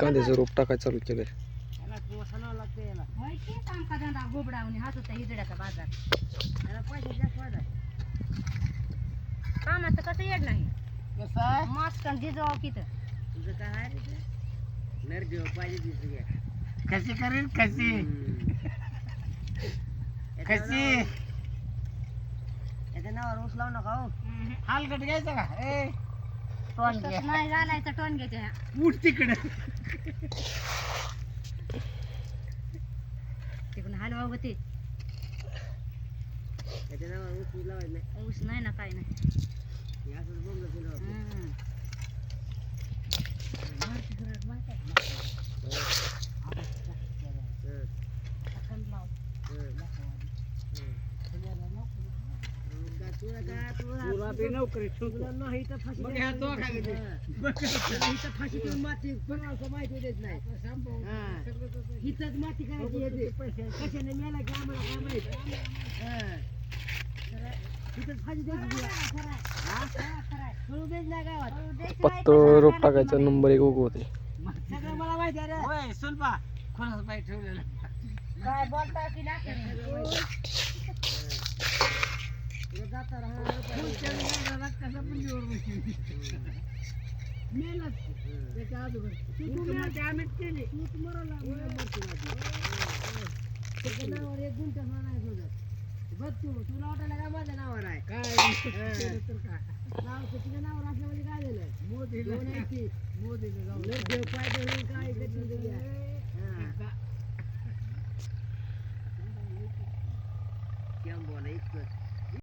कांद्याचं रोप टाकायचं चालू केलंय. कामाचं कसं येत नाही मस्त जिजवाव किती तुझं काय नरदेव पाहिजे कशी करेल कशी कशी याच्या नावावर ऊस लावू नका हो हालगट घ्यायचा का ए टोन नाही घालायचं टोन घ्यायच्या उठ तिकडे तिकडून हलवा होते त्याच्या नावावर ऊस लावायचं नाही ऊस नाही ना काय नाही असंच बोललं तुला माहिती देत नाही हिथंच माती करायची येते कशाने मेला की आम्हाला काय माहित हिथंच फाशी द्यायची गावात पातळ रोप टाकायचं नंबर 1 उगवते. सगळं मला माहिती आहे रे सुलपा कोणाचं पाय ठेवलेलं काय बोलता की नाही जाता कसा पण मेलाच त्याच्या अगोदर आम्हीच केली तू मराला त्याच्या नावावर 1 गुंठा म्हणायचं होतं बघ तुला वाटायला काय माझ्या नावावर आहे काय नाव तुझ्या नावावर असलं म्हणजे काय झालं मोदीला देव पाय धरून काय बोला इतकं